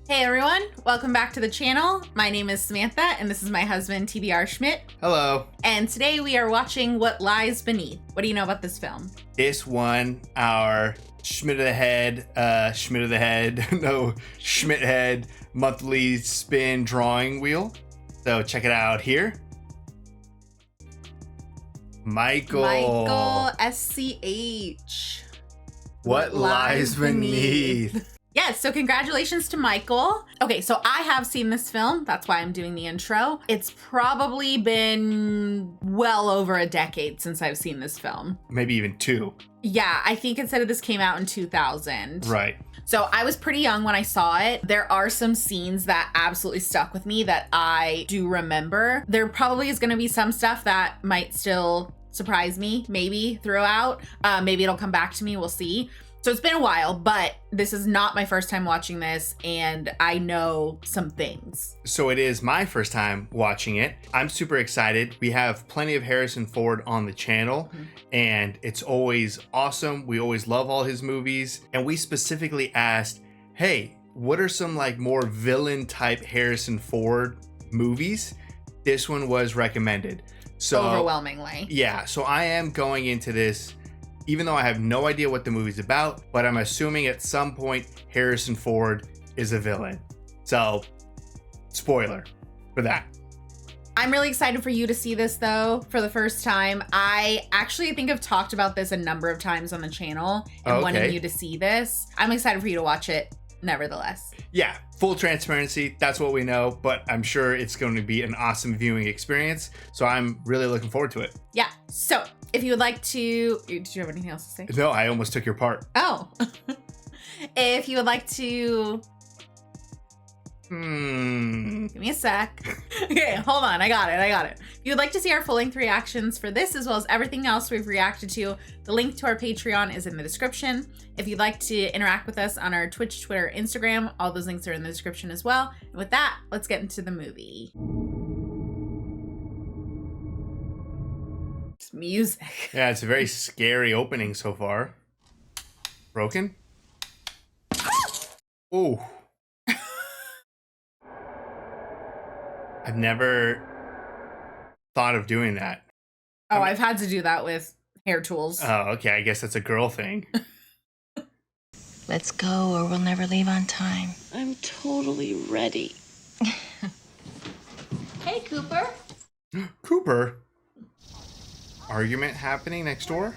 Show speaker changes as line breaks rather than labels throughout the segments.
Hey everyone, welcome back to the channel. My name is Samantha and this is my husband TBR Schmitt.
Hello.
And today we are watching What Lies Beneath. What do you know about this film?
This one, our Schmitt head monthly spin drawing wheel. So check it out here. Michael SCH. What lies beneath?
Yes, so congratulations to Michael. Okay, so I have seen this film. That's why I'm doing the intro. It's probably been well over a decade since I've seen this film.
Maybe even 2.
Yeah, I think it said this came out in 2000.
Right.
So I was pretty young when I saw it. There are some scenes that absolutely stuck with me that I do remember. There probably is going to be some stuff that might still surprise me, maybe throughout. Maybe it'll come back to me. We'll see. So it's been a while, but this is not my first time watching this, and I know some things.
So it is my first time watching it. I'm super excited. We have plenty of Harrison Ford on the channel, and it's always awesome. We always love all his movies. And we specifically asked, hey, what are some like more villain type Harrison Ford movies? This one was recommended. So
overwhelmingly.
Yeah, so I am going into this even though I have no idea what the movie's about, but I'm assuming at some point Harrison Ford is a villain. So, spoiler for that.
I'm really excited for you to see this though, for the first time. I actually think I've talked about this a number of times on the channel and wanting you to see this. I'm excited for you to watch it nevertheless.
Yeah, full transparency, that's what we know, but I'm sure it's going to be an awesome viewing experience. So I'm really looking forward to it.
Yeah, so if you would like to, did you have anything else to say?
No, I almost took your part.
Oh, if you would like to, give me a sec. Okay, hold on, I got it. If you would like to see our full-length reactions for this as well as everything else we've reacted to, the link to our Patreon is in the description. If you'd like to interact with us on our Twitch, Twitter, Instagram, all those links are in the description as well. And with that, let's get into the movie. It's music.
Yeah, it's a very scary opening so far. Broken? Ooh. I've never thought of doing that.
Oh, I've had to do that with hair tools.
Oh, okay. I guess that's a girl thing.
Let's go or we'll never leave on time.
I'm totally ready.
Hey, Cooper.
Cooper? Argument happening next door?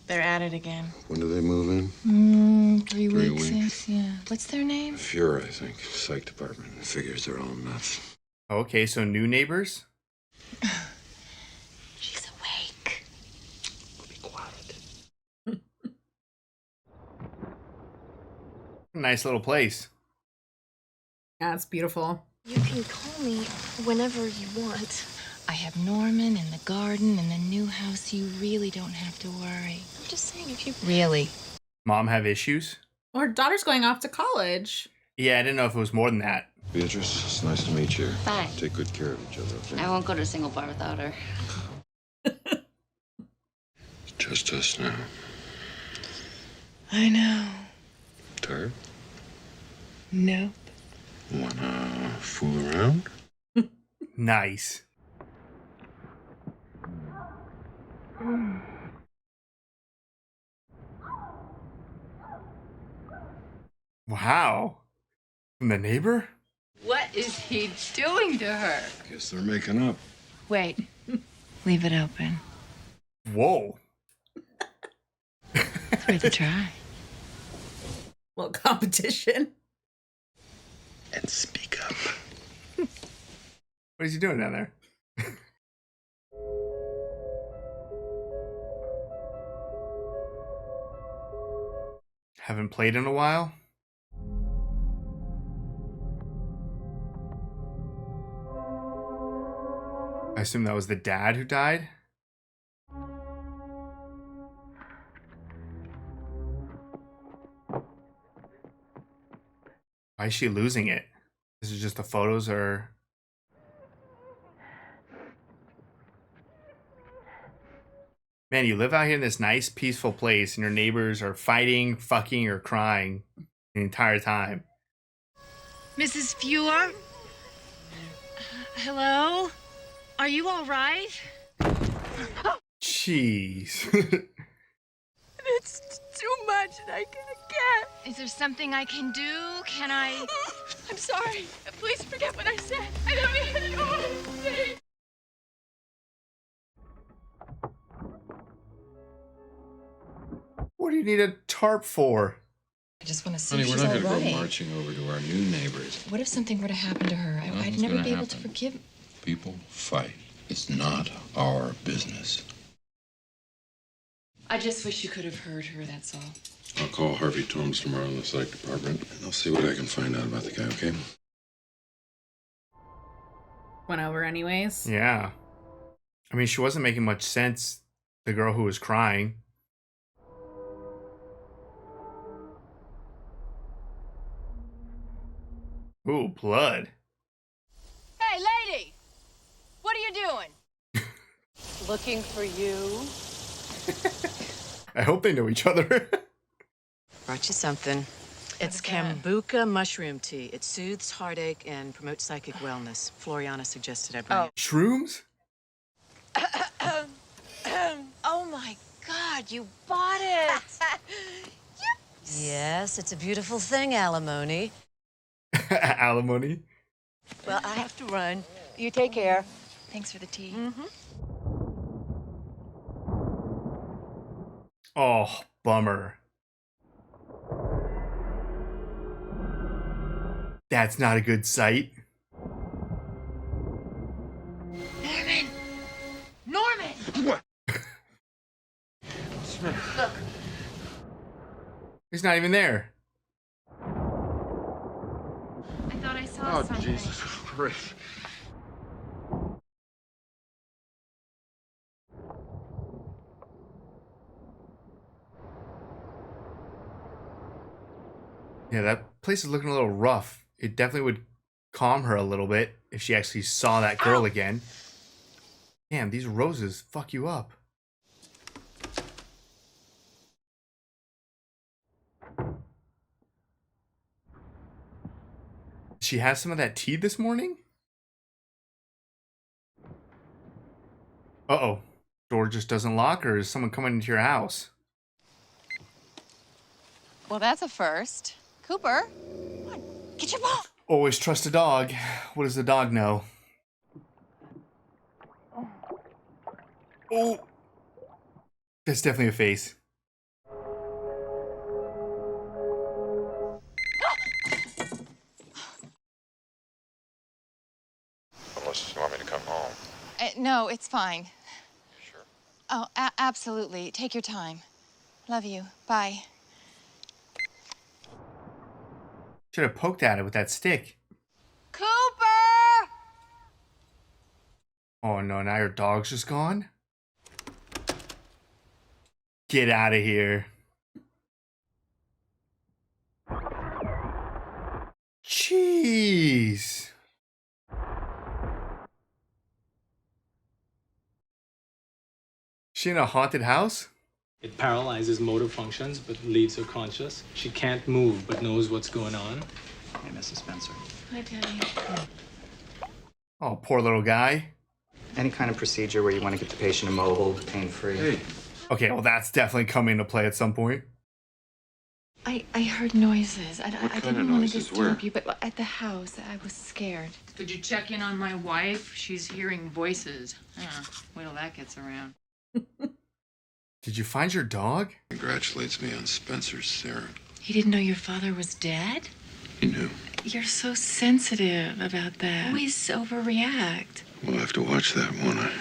They're at it again.
When do they move in?
3
3
weeks.
weeks.
Yeah. What's their name?
Fuhrer, I think. Psych department. Figures they're all nuts.
Okay, so new neighbors?
She's awake.
Be quiet.
Nice little place.
Yeah, it's beautiful.
You can call me whenever you want.
I have Norman and the garden and the new house. You really don't have to worry.
I'm just saying, if you...
Really?
Mom have issues?
Well, her daughter's going off to college.
Yeah, I didn't know if it was more than that.
Beatrice, it's nice to meet you.
Bye.
Take good care of each other, okay?
I won't go to a single bar without her.
It's just us now.
I know.
Tired?
Nope.
Wanna fool around?
Nice. Wow. From the neighbor?
What is he doing to her?
Guess they're making up.
Wait. Leave it open.
Whoa.
It's worth a try.
Well, competition.
And speak up.
What is he doing down there? Haven't played in a while? I assume that was the dad who died? Why is she losing it? This is just the photos or... Man, you live out here in this nice, peaceful place and your neighbors are fighting, fucking, or crying the entire time.
Mrs. Fewer? Hello? Are you all right?
Jeez.
It's too much and I can't.
Is there something I can do? Can I?
I'm sorry. Please forget what I said. I don't even know what I'm saying.
What do you need a tarp for?
I just want to see
Honey,
if
we're
she's
not
all
going to
right.
go marching over to our new neighbors.
What if something were to happen to her? I'd
Nothing's
never
gonna
be able to
happen.
forgive.
People fight. It's not our business.
I just wish you could have heard her, that's all.
I'll call Harvey Torms tomorrow in the psych department, and I'll see what I can find out about the guy, okay?
Went over anyways.
Yeah. I mean, she wasn't making much sense. The girl who was crying. Ooh, blood.
Hey, lady! What are you doing? Looking for you.
I hope they know each other.
Brought you something. It's Kambuka mushroom tea. It soothes heartache and promotes psychic wellness. Floriana suggested I bring it.
Shrooms?
Oh my God, you bought it! Yes, it's a beautiful thing, alimony.
Alimony?
Well, I have to run. You take care.
Thanks for the tea.
Oh, bummer. That's not a good sight.
Norman!
He's not even there.
I thought I saw something.
Jesus Christ.
Yeah, that place is looking a little rough. It definitely would calm her a little bit if she actually saw that girl again. Damn, these roses fuck you up. Did she have some of that tea this morning? Uh-oh. Door just doesn't lock, or is someone coming into your house?
Well, that's a first. Cooper, come on, get your ball.
Always trust a dog. What does the dog know? Oh! That's definitely a face.
Unless you want me to come home.
No, it's fine.
Sure.
Oh, absolutely. Take your time. Love you. Bye.
Should have poked at it with that stick.
Cooper!
Oh no, now your dog's just gone? Get out of here. Jeez. She in a haunted house?
It paralyzes motor functions but leaves her conscious. She can't move but knows what's going on.
Hey, Mrs. Spencer.
Hi, Daddy.
Oh, poor little guy.
Any kind of procedure where you want to get the patient immobile, pain-free.
Hey,
Okay, well that's definitely coming into play at some point.
I heard noises. I
kind
didn't
of
want
noises?
to disturb
Where?
you, but at the house, I was scared.
Could you check in on my wife? She's hearing voices. Wait till that gets around.
Did you find your dog?
congratulates me on Spencer's Sarah.
He didn't know your father was dead?
He knew.
You're so sensitive about that. Always overreact.
We'll have to watch that, won't I?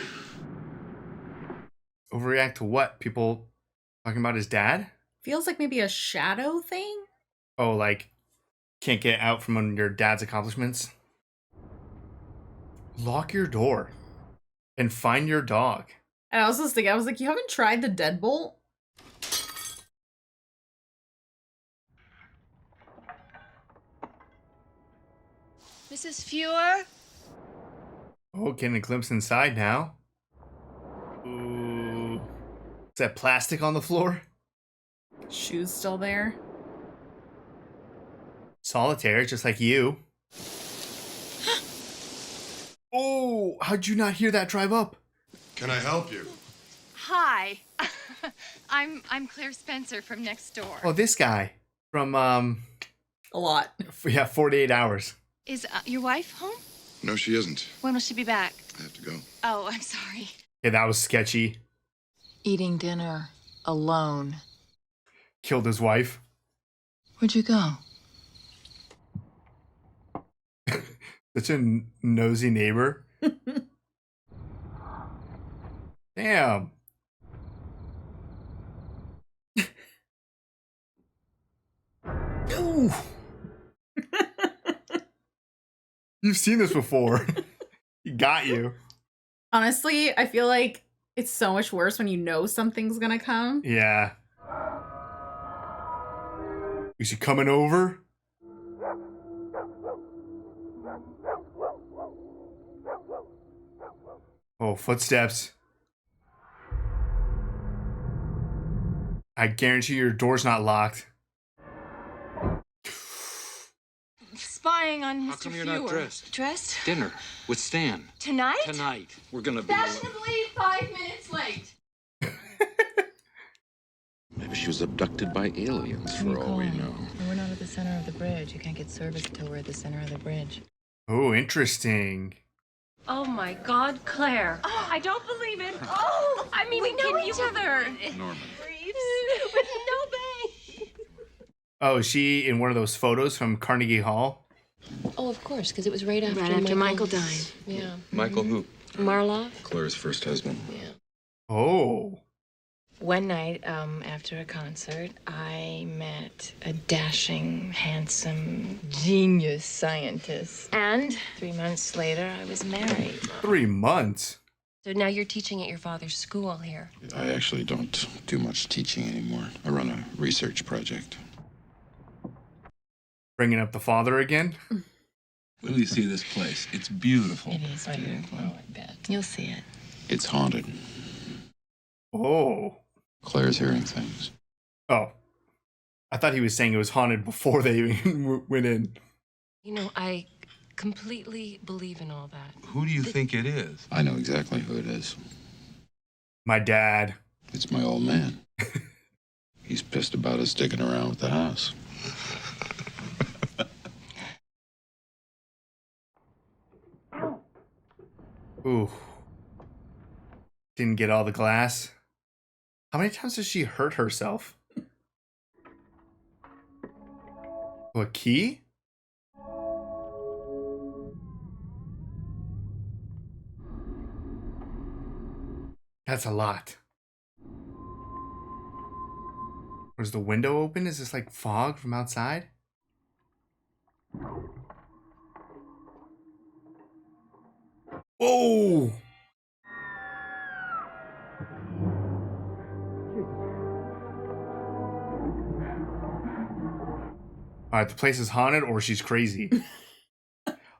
Overreact to what? People talking about his dad?
Feels like maybe a shadow thing?
Oh, like, can't get out from under your dad's accomplishments? Lock your door and find your dog.
And I was just thinking, I was like, you haven't tried the deadbolt?
Mrs. Fewer?
Oh, getting a glimpse inside now. Ooh. Is that plastic on the floor?
Shoes still there?
Solitaire, just like you. Oh, how'd you not hear that drive up?
Can I help you?
Hi. I'm Claire Spencer from next door.
Oh, this guy from,
A lot.
yeah, 48 Hours.
Is your wife home?
No, she isn't.
When will she be back?
I have to go.
Oh, I'm sorry.
Yeah, that was sketchy.
Eating dinner alone.
Killed his wife.
Where'd you go?
Such a nosy neighbor. Damn. Ooh. You've seen this before. He got you.
Honestly, I feel like it's so much worse when you know something's gonna come.
Yeah. Is he coming over? Oh, footsteps. I guarantee your door's not locked.
Spying on Mr.
How come you're not dressed?
Dressed?
Dinner with Stan.
Tonight?
Tonight. We're gonna be.
Fashionably 5 minutes late.
Maybe she was abducted by aliens, for all we know.
We're not at the center of the bridge. You can't get service until we're at the center of the bridge.
Oh, interesting.
Oh my God, Claire. Oh, I don't believe it. Oh, I mean, we know each other.
Norman.
No, babe.
Oh, is she in one of those photos from Carnegie Hall?
Oh, of course, because it was right after Michael died. Yeah.
Michael who?
Marlowe?
Claire's first husband.
Yeah.
Oh.
One night, after a concert, I met a dashing, handsome, genius scientist. And 3 months later, I was married.
3 months?
So now you're teaching at your father's school here.
I actually don't do much teaching anymore. I run a research project.
Bringing up the father again?
Wait till you see this place. It's beautiful.
It is beautiful, I bet. You'll see it.
It's haunted.
Oh.
Claire's hearing things.
Oh. I thought he was saying it was haunted before they even went in.
You know, I completely believe in all that.
Who do you think it is? I know exactly who it is.
My dad.
It's my old man. He's pissed about us sticking around with the house.
Ooh. Didn't get all the glass. How many times does she hurt herself? A key? That's a lot. Was the window open? Is this like fog from outside? Whoa! All right, the place is haunted or she's crazy.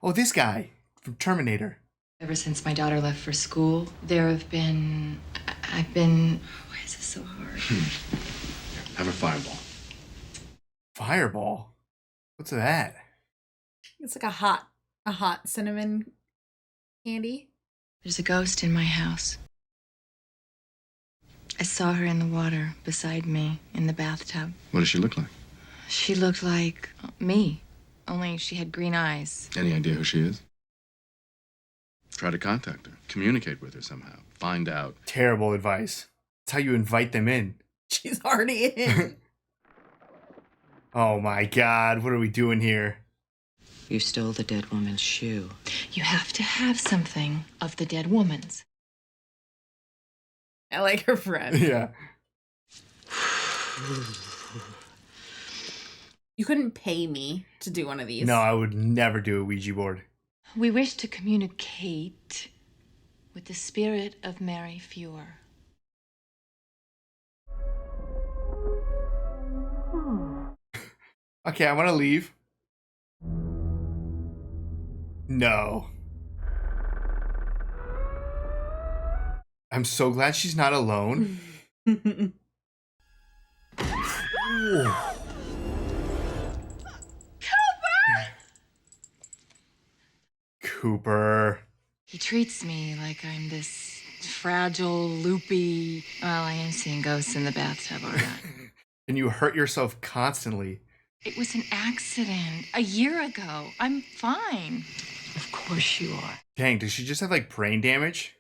Oh, this guy from Terminator.
Ever since my daughter left for school, I've been... Why is this so hard?
Have a fireball.
Fireball? What's that?
It's like a hot cinnamon candy.
There's a ghost in my house. I saw her in the water beside me in the bathtub.
What does she look like?
She looked like me, only she had green eyes.
Any idea who she is? Try to contact her. Communicate with her somehow. Find out.
Terrible advice. That's how you invite them in.
She's already in.
Oh my God, what are we doing here?
You stole the dead woman's shoe.
You have to have something of the dead woman's.
I like her friend.
Yeah.
You couldn't pay me to do one of these.
No, I would never do a Ouija board.
We wish to communicate with the spirit of Mary Feuer.
Okay, I want to leave. No. I'm so glad she's not alone. Cooper!
He treats me like I'm this fragile, loopy... Well, I am seeing ghosts in the bathtub, all right.
And you hurt yourself constantly.
It was an accident. A year ago. I'm fine. Of course you are.
Dang, does she just have like brain damage?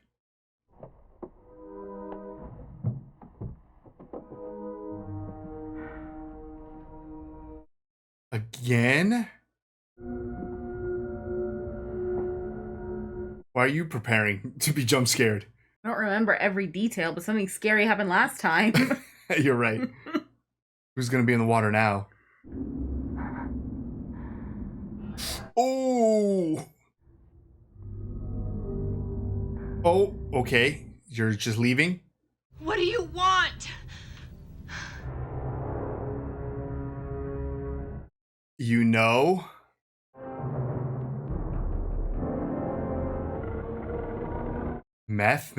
Again? Why are you preparing to be jump scared?
I don't remember every detail, but something scary happened last time.
You're right. Who's gonna be in the water now? Oh! Oh, okay. You're just leaving?
What do you want?
You know? Meth?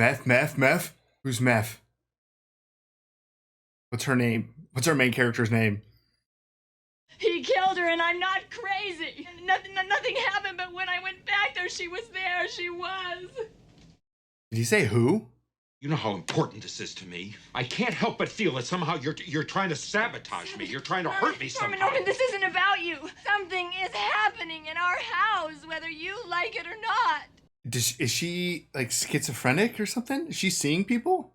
Who's Meth? What's her name? What's our main character's name?
He killed her and I'm not crazy. Nothing happened, but when I went back there, she was there. She was.
Did he say who?
You know how important this is to me. I can't help but feel that somehow you're trying to sabotage me. You're trying to hurt me somehow.
Norman, this isn't about you. Something is happening in our house, whether you like it or not.
Is she like schizophrenic or something? Is she seeing people?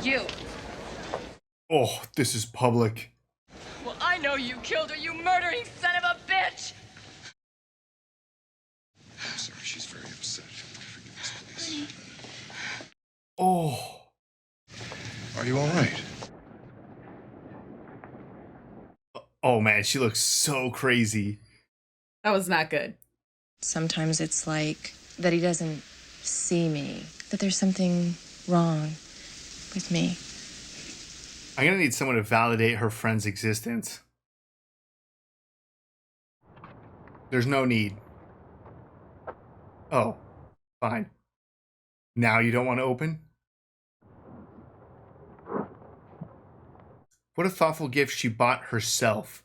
You.
Oh, this is public.
Well, I know you killed her, you murdering son of a bitch.
I'm sorry, she's very upset. Forgive us, please.
Oh.
Are you all right?
Oh man, she looks so crazy.
That was not good.
Sometimes it's like that he doesn't see me, that there's something wrong with me.
I'm gonna need someone to validate her friend's existence. There's no need. Oh, fine. Now you don't want to open? What a thoughtful gift she bought herself.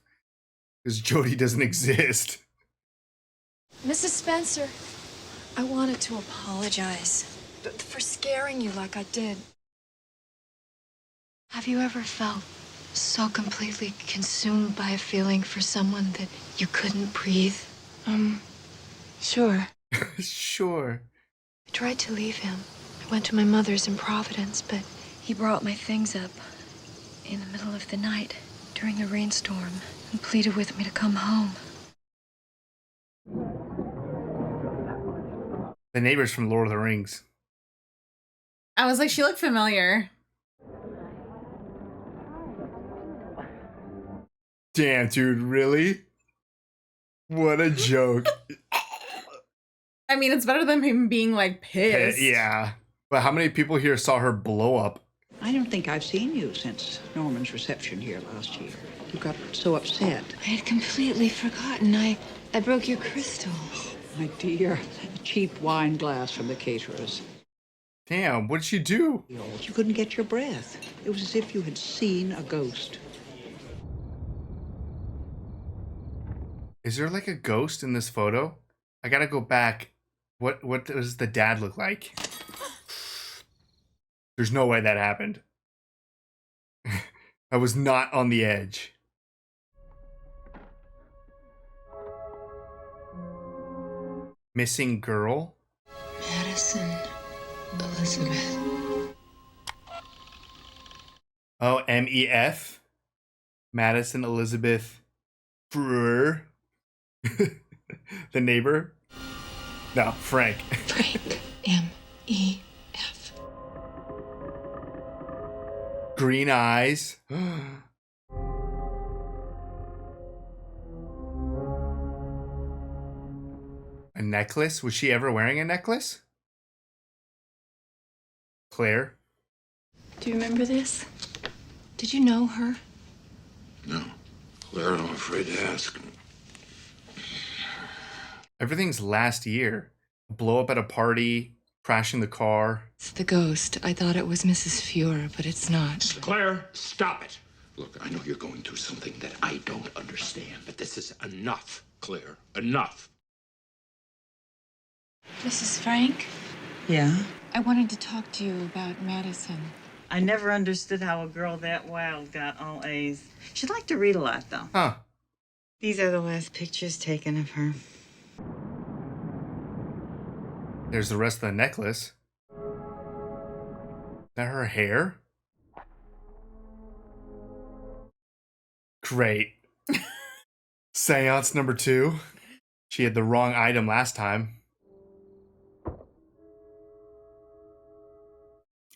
Because Jody doesn't exist.
Mrs. Spencer, I wanted to apologize for scaring you like I did. Have you ever felt so completely consumed by a feeling for someone that you couldn't breathe? Sure.
Sure.
I tried to leave him. I went to my mother's in Providence, but he brought my things up in the middle of the night during a rainstorm and pleaded with me to come home.
The neighbors from Lord of the Rings.
I was like, she looked familiar.
Damn, dude, really? What a joke.
I mean, it's better than him being like pissed.
Yeah. But how many people here saw her blow up?
I don't think I've seen you since Norman's reception here last year. You got so upset.
I had completely forgotten. I broke your crystal.
My dear, a cheap wine glass from the caterers.
Damn, what did she do?
You couldn't get your breath. It was as if you had seen a ghost.
Is there like a ghost in this photo? I gotta go back. What does the dad look like? There's no way that happened. I was not on the edge. Missing girl?
Madison Elizabeth.
Oh, M-E-F? Madison Elizabeth Brewer? The neighbor? No, Frank.
Frank. M-E-F.
Green eyes. A necklace? Was she ever wearing a necklace? Claire?
Do you remember this? Did you know her?
No. Claire, I'm afraid to ask.
Everything's last year. Blow up at a party, crashing the car.
It's the ghost. I thought it was Mrs. Fuhrer, but it's not.
Claire, stop it.
Look, I know you're going through something that I don't understand, but this is enough, Claire. Enough.
Mrs. Frank,
Yeah?
I wanted to talk to you about Madison.
I never understood how a girl that wild got all A's. She'd like to read a lot, though.
Huh.
These are the last pictures taken of her.
There's the rest of the necklace. Is that her hair? Great. Seance number 2. She had the wrong item last time.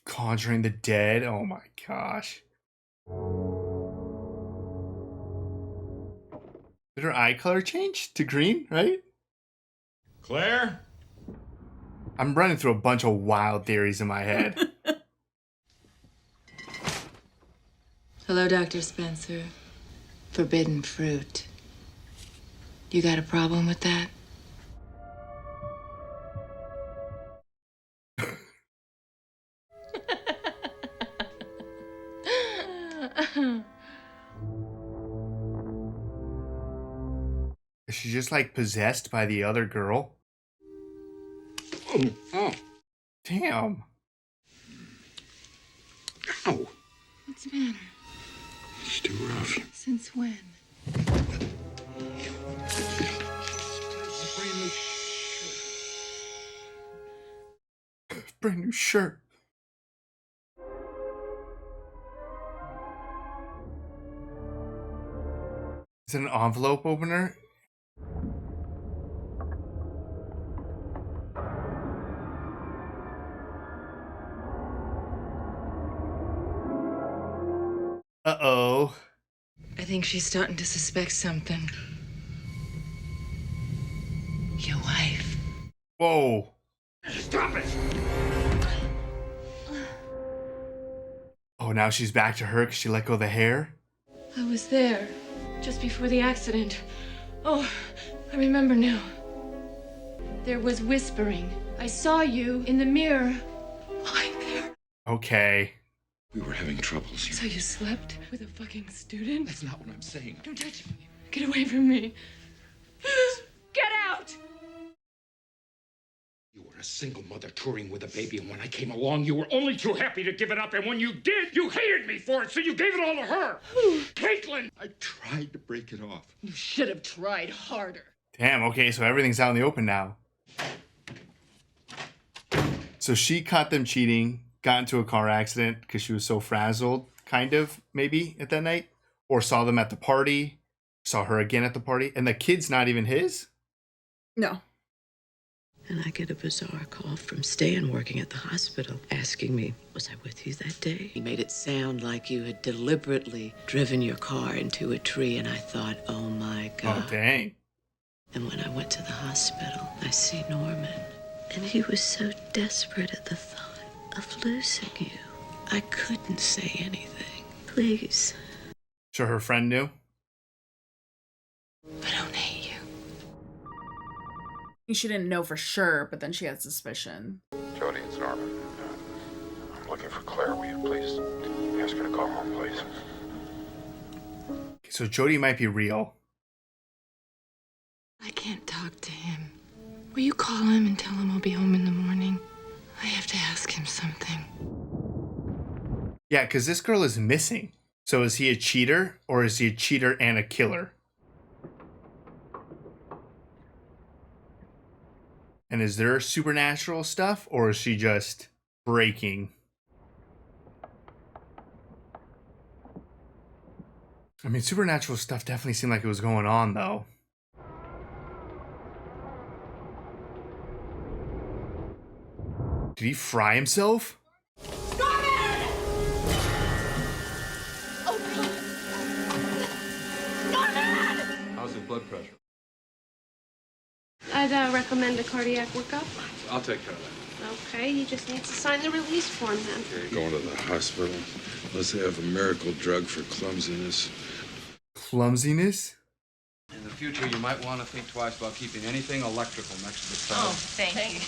Conjuring the dead. Oh my gosh. Did her eye color change to green, right?
Claire?
I'm running through a bunch of wild theories in my head.
Hello, Dr. Spencer. Forbidden fruit. You got a problem with that?
Is she just like possessed by the other girl?
Oh.
Damn.
Ow.
What's the matter?
It's too rough.
Since when?
Brand new shirt. Is it an envelope opener? Uh-oh.
I think she's starting to suspect something. Your wife.
Whoa.
Stop it!
Oh, now she's back to her because she let go of the hair?
I was there just before the accident. Oh, I remember now. There was whispering. I saw you in the mirror. Lying there.
Okay.
We were having troubles here.
So you slept with a fucking student?
That's not what I'm saying.
Don't touch me. Get away from me. Get out!
You were a single mother touring with a baby, and when I came along, you were only too happy to give it up, and when you did, you hated me for it, so you gave it all to her. Caitlin! I tried to break it off.
You should have tried harder.
Damn, okay, so everything's out in the open now. So she caught them cheating, got into a car accident because she was so frazzled, kind of, maybe, at that night. Or saw them at the party, saw her again at the party, and the kid's not even his?
No.
And I get a bizarre call from Stan working at the hospital asking me, was I with you that day? He made it sound like you had deliberately driven your car into a tree, and I thought, oh my God.
Oh, dang.
And when I went to the hospital, I see Norman, and he was so desperate at the thought of losing you. I couldn't say anything. Please.
Sure her friend knew?
I don't hate you.
She didn't know for sure, but then she had suspicion.
Jody, it's Norman. I'm looking for Claire. Will you please ask her to call home, please?
So Jody might be real.
I can't talk to him. Will you call him and tell him I'll be home in the morning? I have to ask him something.
Yeah, because this girl is missing. So is he a cheater, or is he a cheater and a killer? And is there supernatural stuff, or is she just breaking? I mean, supernatural stuff definitely seemed like it was going on, though. Did he fry himself?
How's his blood pressure?
I'd recommend a cardiac workup.
I'll take care of that.
Okay, he just needs to sign the release form then.
Okay, going to the hospital. Unless they have a miracle drug for clumsiness.
Clumsiness?
In the future, you might want to think twice about keeping anything electrical next to the stove.
Oh, thank you.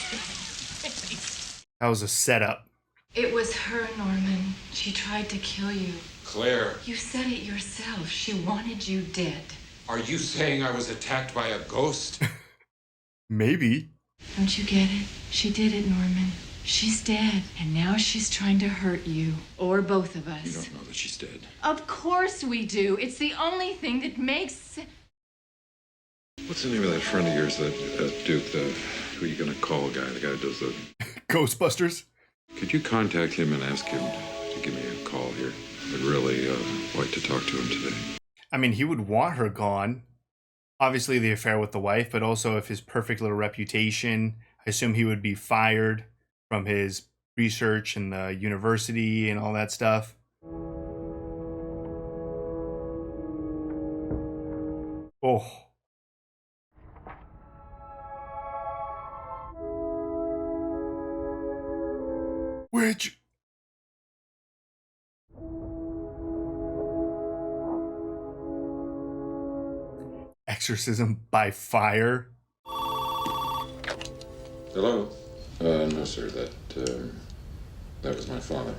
That was a setup.
It was her, Norman. She tried to kill you.
Claire,
You said it yourself. She wanted you dead.
are you saying I was attacked by a ghost?
Maybe.
Don't you get it? She did it, Norman. She's dead, and now she's trying to hurt you, or both of us.
You don't know that she's dead.
Of course we do. It's the only thing that makes...
What's the name of that friend of yours, that Duke, who you gonna call guy, the guy who does the...
Ghostbusters?
Could you contact him and ask him to give me a call here? I'd really like to talk to him today.
I mean, he would want her gone. Obviously the affair with the wife, but also if his perfect little reputation, I assume he would be fired from his research and the university and all that stuff. Oh. Which? Exorcism by fire?
Hello? No, sir. That was my father.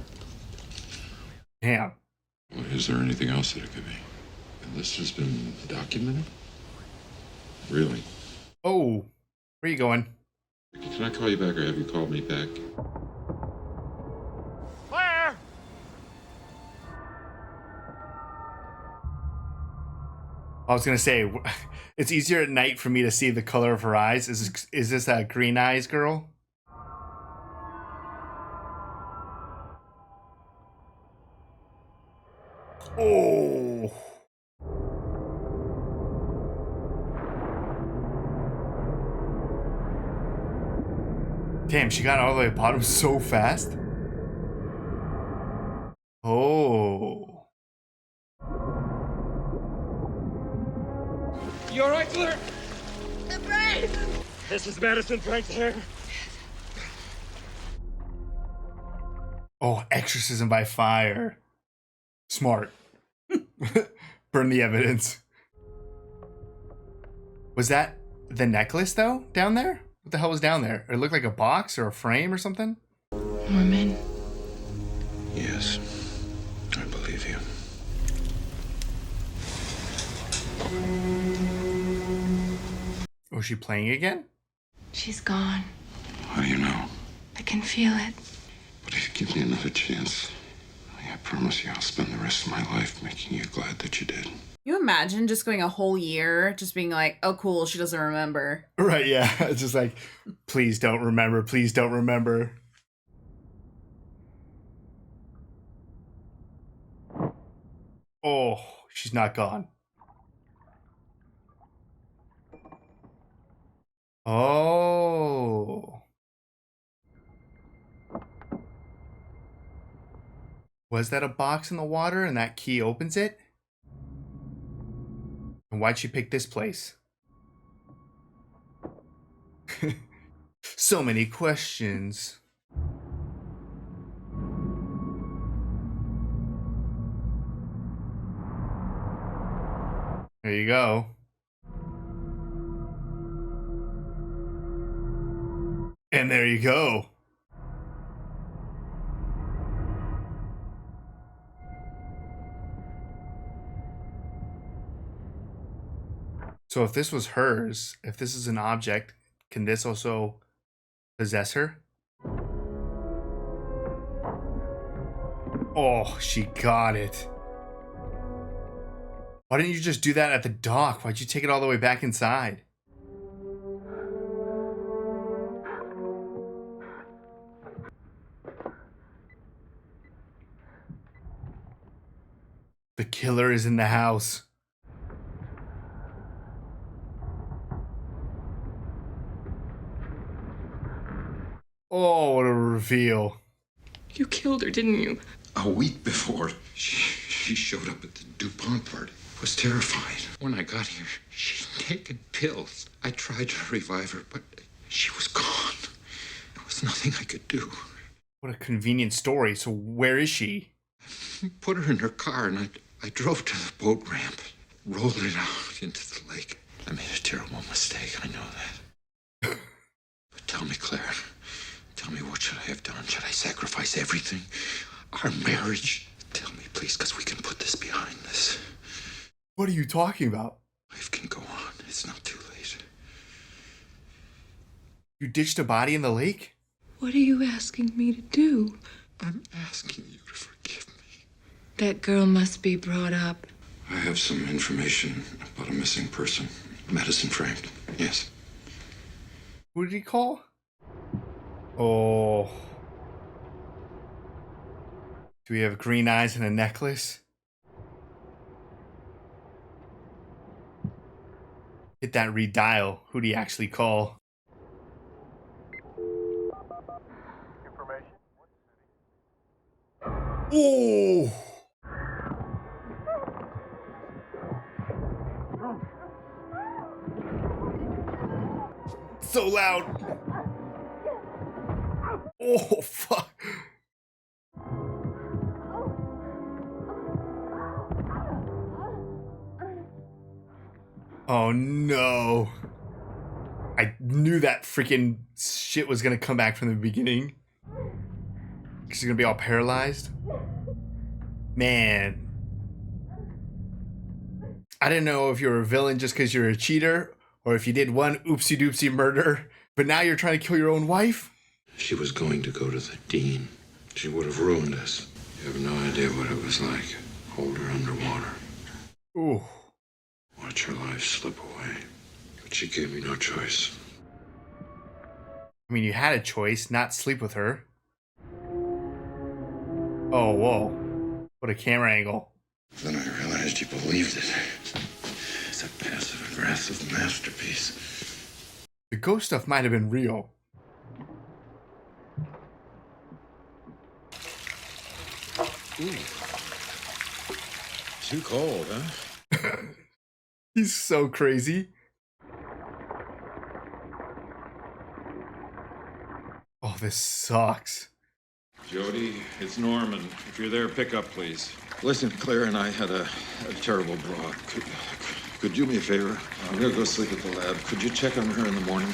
Damn.
Well, is there anything else that it could be? And this has been documented? Really?
Oh, where are you going?
Can I call you back, or have you called me back?
Claire!
I was gonna say, it's easier at night for me to see the color of her eyes. Is this a green eyes girl? Oh. Damn, she got all the way to the bottom so fast. Oh.
You all right, Claire?
I'm right.
This is medicine right there.
Oh, exorcism by fire. Smart. Burn the evidence. Was that the necklace, though, down there? What the hell was down there? It looked like a box or a frame or something?
Norman.
Yes. I believe you.
Oh, is she playing again?
She's gone.
How do you know?
I can feel it.
But if you give me another chance, I promise you I'll spend the rest of my life making you glad that you did.
You imagine just going a whole year just being like, oh cool, she doesn't remember.
Right, yeah. It's just like, please don't remember. Please don't remember. Oh, she's not gone. Oh. Was that a box in the water and that key opens it? And why'd she pick this place? So many questions. There you go. And there you go. So if this was hers, if this is an object, can this also possess her? Oh, she got it. Why didn't you just do that at the dock? Why'd you take it all the way back inside? The killer is in the house. Oh, what a reveal.
You killed her, didn't you?
A week before, she showed up at the DuPont party. I was terrified. When I got here, she'd taken pills. I tried to revive her, but she was gone. There was nothing I could do.
What a convenient story. So where is she?
Put her in her car, and I drove to the boat ramp, rolled it out into the lake. I made a terrible mistake, I know that. But tell me, Claire, tell me, what should I have done? Should I sacrifice everything? Our marriage? Tell me, please, because we can put this behind us.
What are you talking about?
Life can go on. It's not too late.
You ditched a body in the lake?
What are you asking me to do?
I'm asking you to forgive me.
That girl must be brought up.
I have some information about a missing person. Medicine framed. Yes.
Who did he call? Oh. Do we have green eyes and a necklace? Hit that redial. Who'd he actually call? Oh! So loud. Oh, fuck. Oh, no. I knew that freaking shit was gonna come back from the beginning. She's gonna be all paralyzed. Man. I didn't know if you were a villain just because you're a cheater, or if you did one oopsie doopsie murder, but now you're trying to kill your own wife?
She was going to go to the dean. She would have ruined us. You have no idea what it was like. Hold her underwater.
Ooh.
Watch her life slip away. But she gave me no choice.
I mean, you had a choice, not sleep with her. Oh, whoa. What a camera angle.
Then I realized you believed it. It's a passive-aggressive masterpiece.
The ghost stuff might have been real.
Ooh. Too cold, huh?
He's so crazy. Oh, this sucks.
Jody, it's Norman. If you're there, pick up, please.
Listen, Claire and I had a terrible draw. Could you do me a favor? I'm gonna go sleep at the lab. Could you check on her in the morning?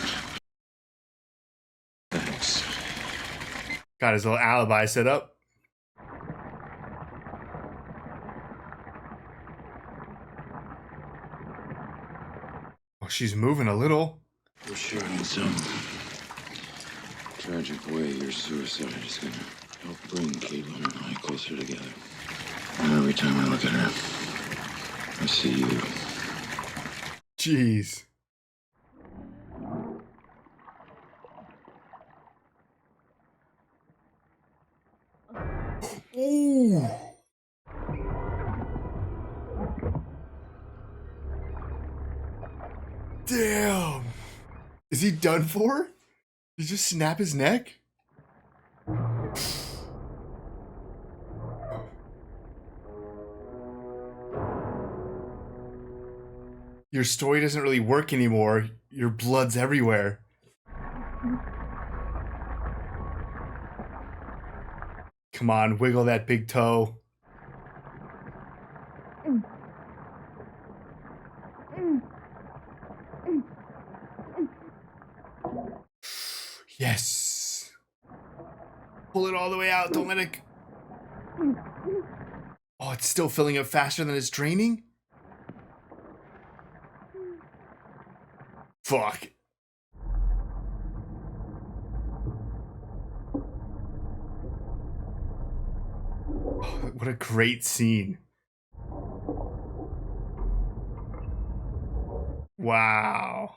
Thanks.
Got his little alibi set up. Oh, she's moving a little.
For sure, in some tragic way, your suicide is gonna help bring Caitlin and I closer together. And every time I look at her, I see you.
Jeez. Ooh. Damn. Is he done for? Did he just snap his neck? Your story doesn't really work anymore. Your blood's everywhere. Come on, wiggle that big toe. Yes. Pull it all the way out. Don't let it... Oh, it's still filling up faster than it's draining? Fuck. Oh, what a great scene. Wow.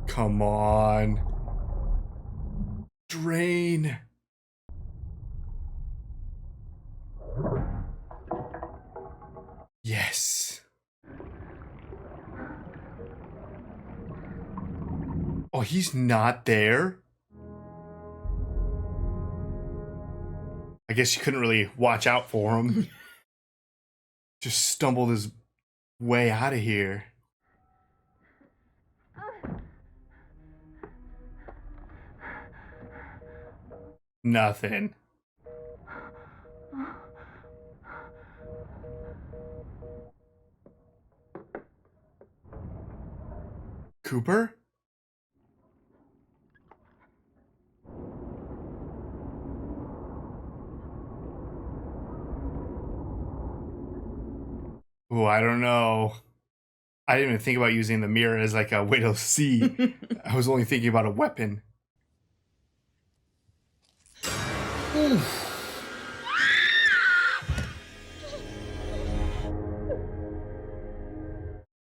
Come on. Drain. Yes. Oh, he's not there? I guess you couldn't really watch out for him. Just stumbled his way out of here. Nothing. Cooper? Ooh, I don't know. I didn't even think about using the mirror as like a way to see. I was only thinking about a weapon. Oof.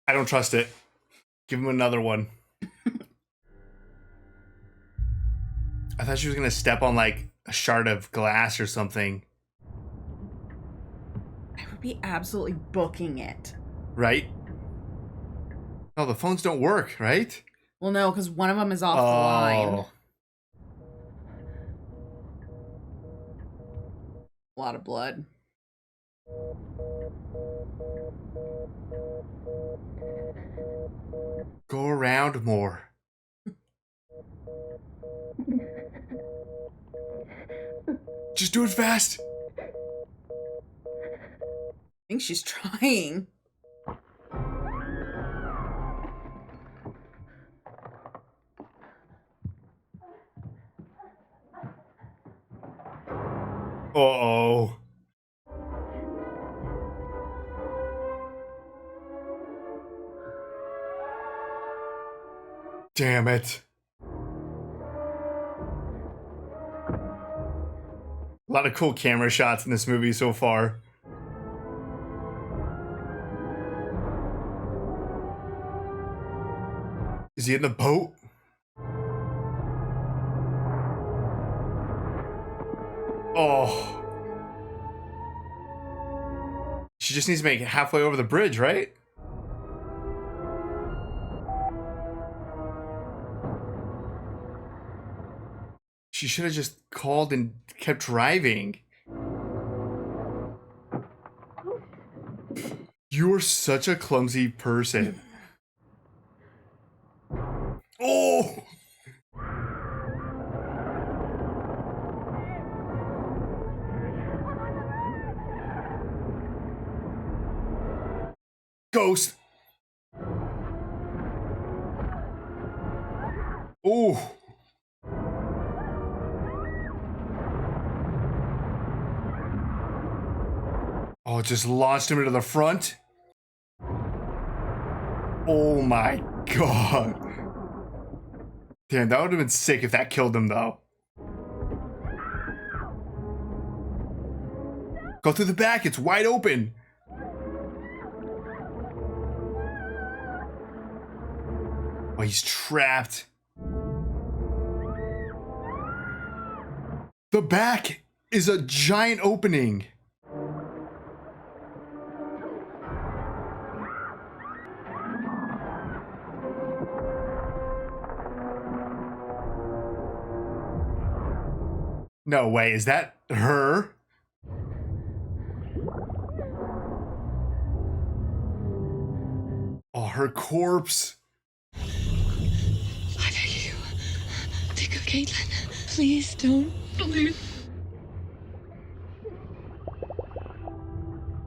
I don't trust it. Give him another one. I thought she was gonna step on like a shard of glass or something.
I would be absolutely booking it.
Right? No, the phones don't work, right?
Well, no, because one of them is off the line. A lot of blood.
Go around more. Just do it fast.
I think she's trying.
Uh-oh. Damn it. A lot of cool camera shots in this movie so far. Is he in the boat? Oh. She just needs to make it halfway over the bridge, right? She should have just called and kept driving. You are such a clumsy person. Oh! Ghost! Oh! Oh, it just launched him into the front. Oh my god. Damn, that would have been sick if that killed him, though. Go through the back, it's wide open. Oh, he's trapped. The back is a giant opening. No way, is that her? Oh, her corpse.
I beg you. Think of Caitlin. Please don't. Please.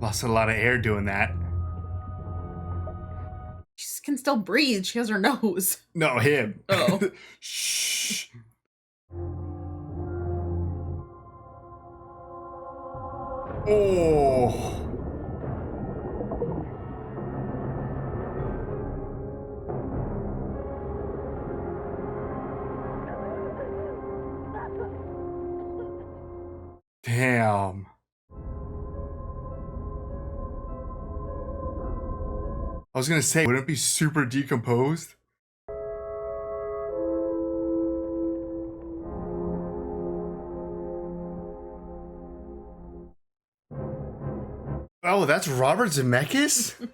Lost a lot of air doing that.
She can still breathe. She has her nose.
No, him.
Oh.
Shh. Oh. Damn. I was gonna say, wouldn't it be super decomposed? Oh, that's Robert Zemeckis?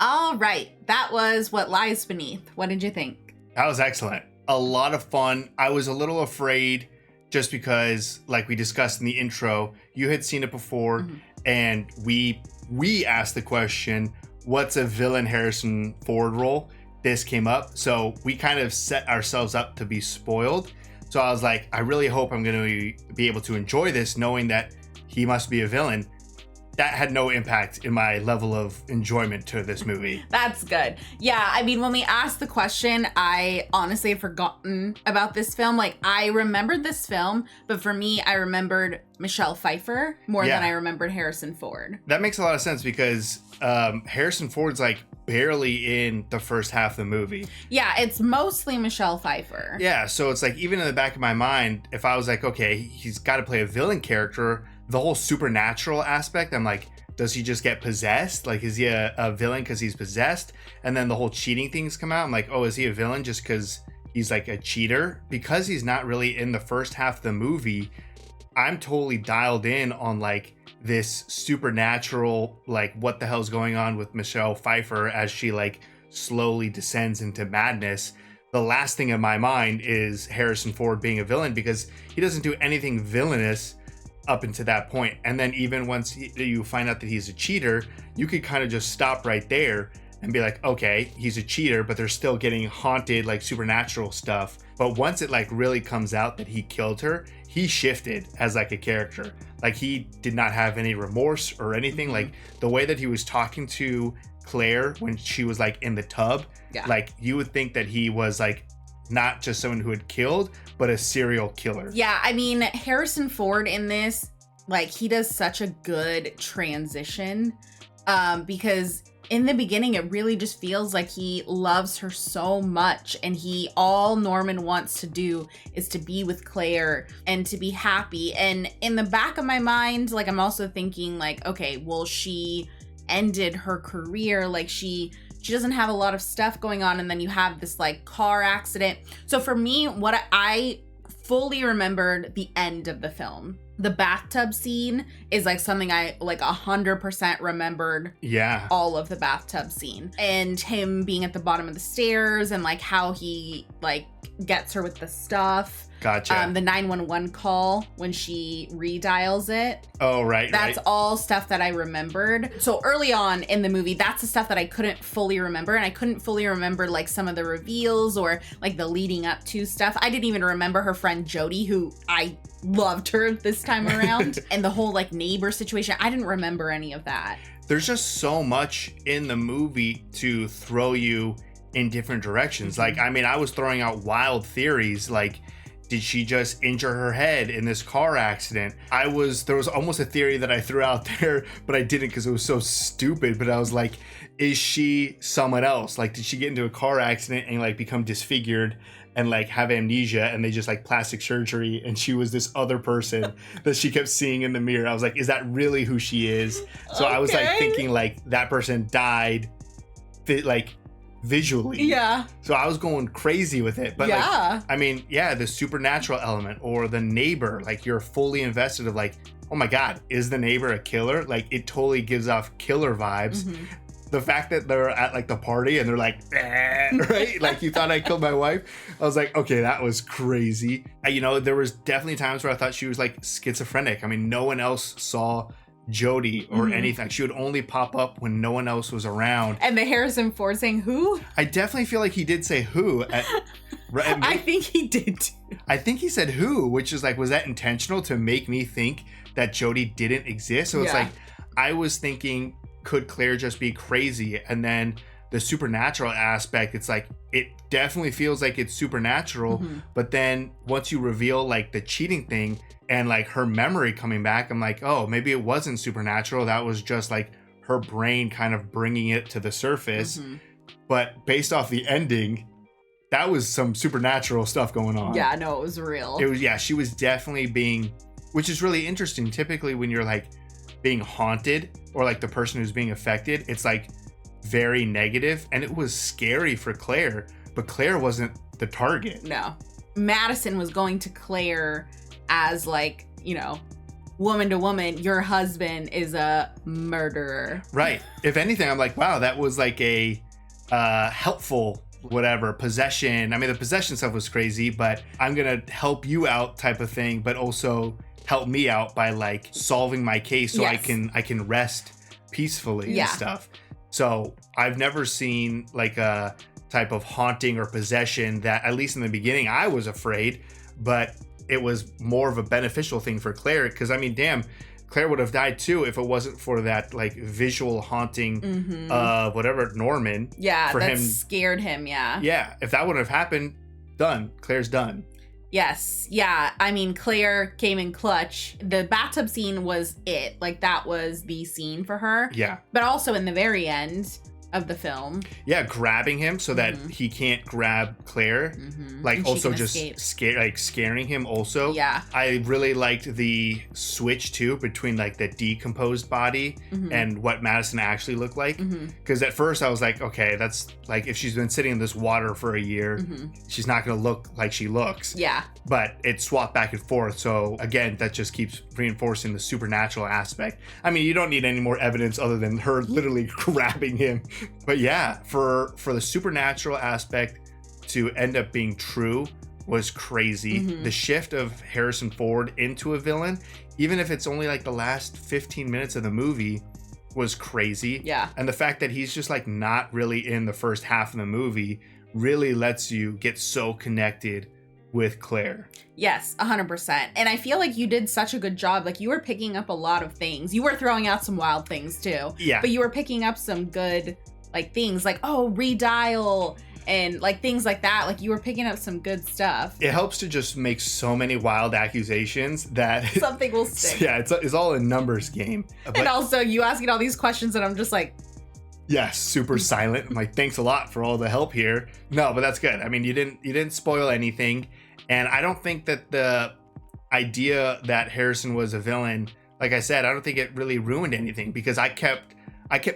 All right. That was What Lies Beneath. What did you think?
That was excellent. A lot of fun. I was a little afraid just because, like we discussed in the intro, you had seen it before, and we asked the question, what's a villain Harrison Ford role? This came up, so we kind of set ourselves up to be spoiled. So I was like, I really hope I'm going to be able to enjoy this knowing that he must be a villain. that had no impact in my level of enjoyment to this movie.
That's good. Yeah, I mean, when we asked the question, I honestly had forgotten about this film. Like, I remembered this film, but for me, I remembered Michelle Pfeiffer more than I remembered Harrison Ford.
That makes a lot of sense because Harrison Ford's like barely in the first half of the movie.
Yeah, it's mostly Michelle Pfeiffer.
Yeah, so it's like, even in the back of my mind, if I was like, okay, he's got to play a villain character, the whole supernatural aspect, I'm like, does he just get possessed? Like, is he a villain because he's possessed? And then the whole cheating things come out. I'm like, oh, is he a villain just because he's like a cheater? Because he's not really in the first half of the movie, I'm totally dialed in on like this supernatural, like what the hell's going on with Michelle Pfeiffer as she like slowly descends into madness. The last thing in my mind is Harrison Ford being a villain because he doesn't do anything villainous up until that point. And then even once you find out that he's a cheater, you could kind of just stop right there and be like, okay, he's a cheater, but they're still getting haunted, like supernatural stuff. But once it like really comes out that he killed her, he shifted as like a character. Like, he did not have any remorse or anything. Like, the way that he was talking to Claire when she was like in the tub, like, you would think that he was like not just someone who had killed, but a serial killer.
Yeah, I mean, Harrison Ford in this, like, he does such a good transition because in the beginning, it really just feels like he loves her so much, and all Norman wants to do is to be with Claire and to be happy. And in the back of my mind, like, I'm also thinking like, okay, well, she ended her career, like she doesn't have a lot of stuff going on, and then you have this like car accident. So for me, what I fully remembered the end of the film. The bathtub scene is like something I like 100% remembered.
Yeah.
All of the bathtub scene and him being at the bottom of the stairs and like how he like gets her with the stuff.
Gotcha.
The 911 call when she redials it.
Oh, right.
That's all stuff that I remembered. So early on in the movie, that's the stuff that I couldn't fully remember. And I couldn't fully remember like some of the reveals or like the leading up to stuff. I didn't even remember her friend Jody, who I loved her this time around. And the whole like neighbor situation. I didn't remember any of that.
There's just so much in the movie to throw you in different directions. Like, I mean, I was throwing out wild theories like, did she just injure her head in this car accident? There was almost a theory that I threw out there, but I didn't because it was so stupid. But I was like, is she someone else? Like, did she get into a car accident and like become disfigured and like have amnesia and they just like plastic surgery and she was this other person that she kept seeing in the mirror? I was like, is that really who she is? So I was like thinking like that person died like visually.
Yeah.
So I was going crazy with it. But
yeah.
like, I mean, yeah, the supernatural element or the neighbor, like you're fully invested of like, oh my God, is the neighbor a killer? Like it totally gives off killer vibes.
Mm-hmm.
The fact that they're at like the party and they're like, right? Like, you thought I killed my wife? I was like, okay, that was crazy. You know, there was definitely times where I thought she was like schizophrenic. I mean, no one else saw Jody or anything. She would only pop up when no one else was around.
And the Harrison Ford saying who?
I definitely feel like he did say who.
I think he did too.
I think he said who, which is like, was that intentional to make me think that Jody didn't exist? So it's like, I was thinking, could Claire just be crazy? And then the supernatural aspect, it's like, it definitely feels like it's supernatural. But then once you reveal like the cheating thing and like her memory coming back, I'm like, oh, maybe it wasn't supernatural. That was just like her brain kind of bringing it to the surface. But based off the ending, that was some supernatural stuff going on.
Yeah, no, it was real.
It was, yeah, she was definitely being, which is really interesting. Typically when you're like being haunted or like the person who's being affected, it's like very negative, and it was scary for Claire, but Claire wasn't the target.
No. Madison was going to Claire as like, you know, woman to woman, your husband is a murderer.
Right. If anything, I'm like, wow, that was like a helpful whatever possession. I mean, the possession stuff was crazy, but I'm gonna help you out type of thing, but also help me out by like solving my case so I can rest peacefully and stuff. So I've never seen like a type of haunting or possession that, at least in the beginning, I was afraid, but it was more of a beneficial thing for Claire. Because I mean, damn, Claire would have died too if it wasn't for that like visual haunting of whatever Norman.
Yeah,
for
that
him.
scared him. Yeah.
Yeah, if that wouldn't have happened, done. Claire's done.
Yes. Yeah. I mean, Claire came in clutch. The bathtub scene was it. Like, that was the scene for her.
Yeah.
But also in the very end of the film.
Yeah, grabbing him so that he can't grab Claire. Like,
And she
also
can
just
escape.
scaring him also.
Yeah.
I really liked the switch too between like the decomposed body and what Madison actually looked like. Because at first I was like, okay, that's like if she's been sitting in this water for a year, she's not gonna look like she looks.
Yeah.
But it swapped back and forth. So again, that just keeps reinforcing the supernatural aspect. I mean, you don't need any more evidence other than her literally grabbing him. But yeah, for the supernatural aspect to end up being true was crazy. The shift of Harrison Ford into a villain, even if it's only like the last 15 minutes of the movie, was crazy.
Yeah.
And the fact that he's just like not really in the first half of the movie really lets you get so connected with Claire.
Yes, 100%. And I feel like you did such a good job. Like, you were picking up a lot of things. You were throwing out some wild things too.
Yeah.
But you were picking up some good like things like, oh, redial and like things like that. Like, you were picking up some good stuff.
It helps to just make so many wild accusations that
something will stick.
Yeah, it's all a numbers game. But
And also you asking all these questions and I'm just like,
yeah, super silent. I'm like, thanks a lot for all the help here. No, but that's good. I mean, you didn't spoil anything. And I don't think that the idea that Harrison was a villain, like I said, I don't think it really ruined anything because I kept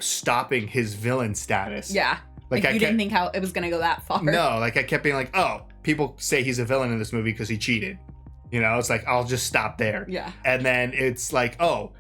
stopping his villain status.
yeah. Like you didn't think how it was going to go that far.
No, like I kept being like, oh, people say he's a villain in this movie because he cheated. You know, it's like, I'll just stop there.
Yeah.
And then it's like, oh,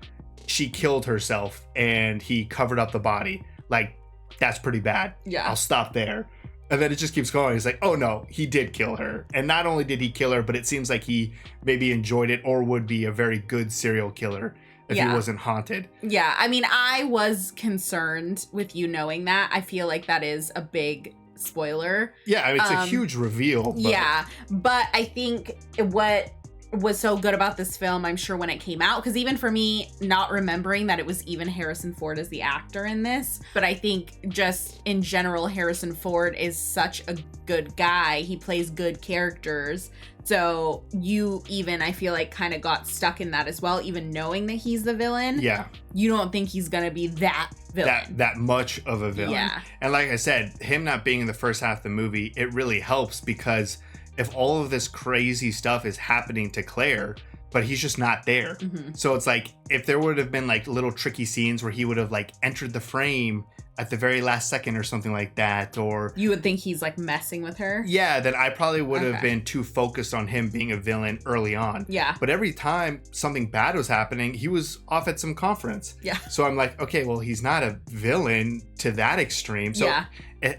she killed herself and he covered up the body. Like, that's pretty bad.
Yeah.
I'll stop there. And then it just keeps going. It's like, oh no, he did kill her. And not only did he kill her, but it seems like he maybe enjoyed it or would be a very good serial killer if he wasn't haunted.
Yeah. I mean, I was concerned with you knowing that. I feel like that is a big spoiler.
Yeah, I mean, it's a huge reveal. But
Yeah. But I think what was so good about this film, I'm sure when it came out, because even for me, not remembering that it was even Harrison Ford as the actor in this, but I think just in general, Harrison Ford is such a good guy. He plays good characters. So you even, I feel like, kind of got stuck in that as well, even knowing that he's the villain.
Yeah.
You don't think he's gonna be that villain.
That much of a villain.
Yeah.
And like I said, him not being in the first half of the movie, it really helps because if all of this crazy stuff is happening to Claire, but he's just not there. So it's like, if there would have been like little tricky scenes where he would have like entered the frame at the very last second or something like that, or
You would think he's like messing with her.
yeah, then I probably would have been too focused on him being a villain early on.
Yeah.
But every time something bad was happening, he was off at some conference.
Yeah.
So I'm like, okay, well, he's not a villain to that extreme. So
Yeah.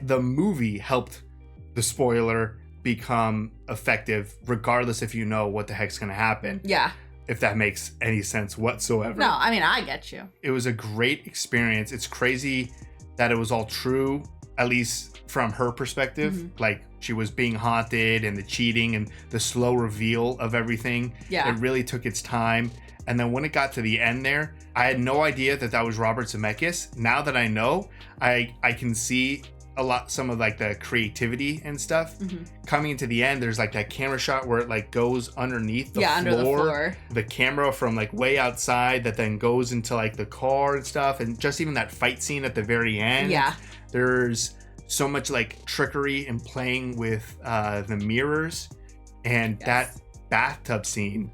the movie helped the spoiler become effective regardless if you know what the heck's gonna happen.
Yeah.
If that makes any sense whatsoever.
No, I mean, I get you.
It was a great experience. It's crazy that it was all true, at least from her perspective. Like, she was being haunted and the cheating and the slow reveal of everything.
Yeah.
It really took its time. And then when it got to the end there, I had no idea that was Robert Zemeckis. Now that I know, I can see some of like the creativity and stuff. Coming into the end, there's like that camera shot where it like goes underneath the floor.
Under the floor.
The camera from like way outside that then goes into like the car and stuff. And just even that fight scene at the very end.
Yeah.
There's so much like trickery and playing with the mirrors. And that bathtub scene,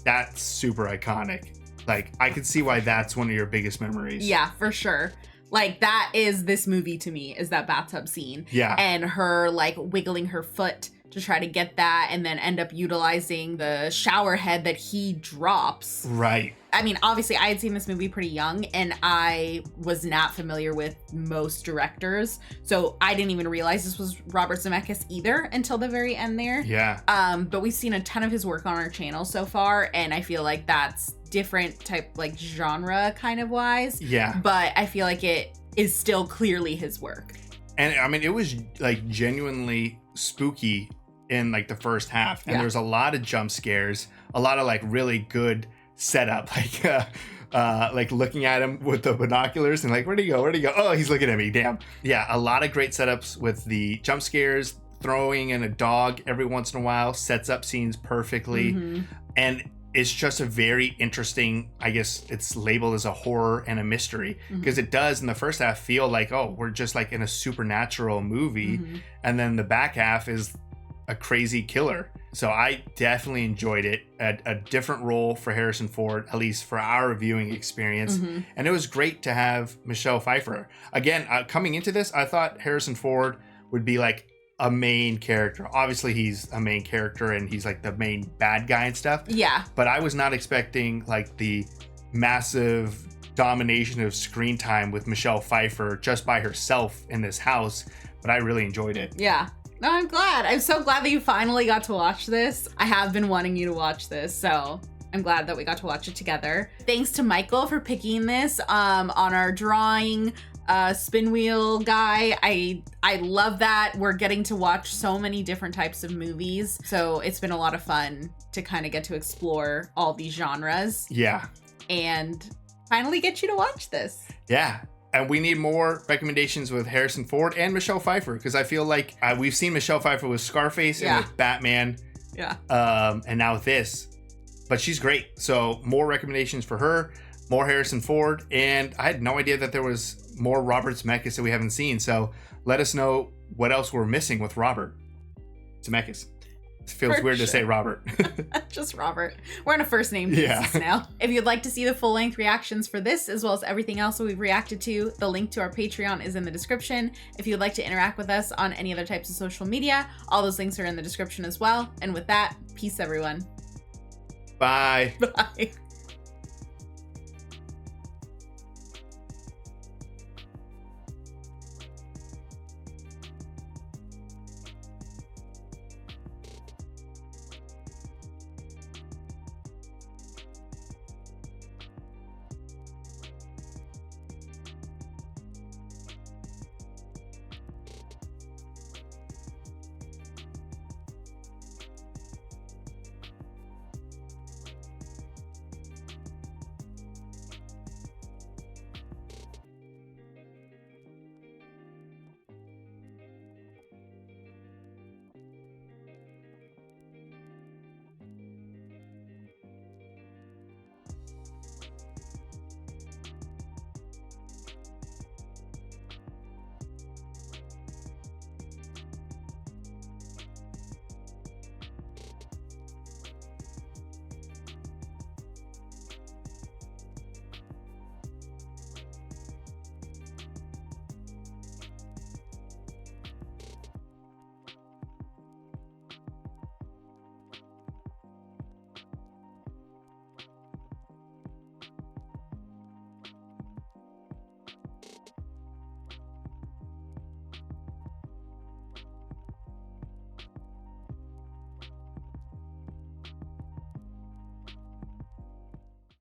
that's super iconic. Like, I could see why that's one of your biggest memories.
Yeah, for sure. Like, that is this movie to me, is that bathtub scene.
Yeah.
And her, like, wiggling her foot to try to get that and then end up utilizing the shower head that he drops.
Right.
I mean, obviously, I had seen this movie pretty young and I was not familiar with most directors. So I didn't even realize this was Robert Zemeckis either until the very end there.
Yeah.
But we've seen a ton of his work on our channel so far. And I feel like that's different type, like, genre kind of wise.
Yeah.
But I feel like it is still clearly his work.
And I mean, it was like genuinely spooky in like the first half. And there's a lot of jump scares, a lot of like really good setup. Like like looking at him with the binoculars and like, where'd he go? Where'd he go? Oh, he's looking at me. Damn. Yeah, a lot of great setups with the jump scares, throwing in a dog every once in a while, sets up scenes perfectly. And it's just a very interesting, I guess it's labeled as a horror and a mystery, because it does in the first half feel like, oh, we're just like in a supernatural movie. And then the back half is a crazy killer. So I definitely enjoyed it. A different role for Harrison Ford, at least for our viewing experience. And it was great to have Michelle Pfeiffer. Again, coming into this, I thought Harrison Ford would be like a main character. Obviously, he's a main character and he's like the main bad guy and stuff.
Yeah.
But I was not expecting like the massive domination of screen time with Michelle Pfeiffer just by herself in this house. But I really enjoyed it.
Yeah. No, I'm glad. I'm so glad that you finally got to watch this. I have been wanting you to watch this, so I'm glad that we got to watch it together. Thanks to Michael for picking this on our drawing spin wheel guy. I love that we're getting to watch so many different types of movies. So it's been a lot of fun to kind of get to explore all these genres.
Yeah.
And finally get you to watch this.
Yeah. And we need more recommendations with Harrison Ford and Michelle Pfeiffer, because I feel like we've seen Michelle Pfeiffer with Scarface and with Batman.
Yeah.
And now with this. But she's great. So more recommendations for her, more Harrison Ford. And I had no idea that there was more Robert Zemeckis that we haven't seen. So let us know what else we're missing with Robert Zemeckis. It feels weird to say Robert.
Just Robert. We're on a first name basis now. If you'd like to see the full length reactions for this, as well as everything else that we've reacted to, the link to our Patreon is in the description. If you'd like to interact with us on any other types of social media, all those links are in the description as well. And with that, peace everyone.
Bye.
Bye.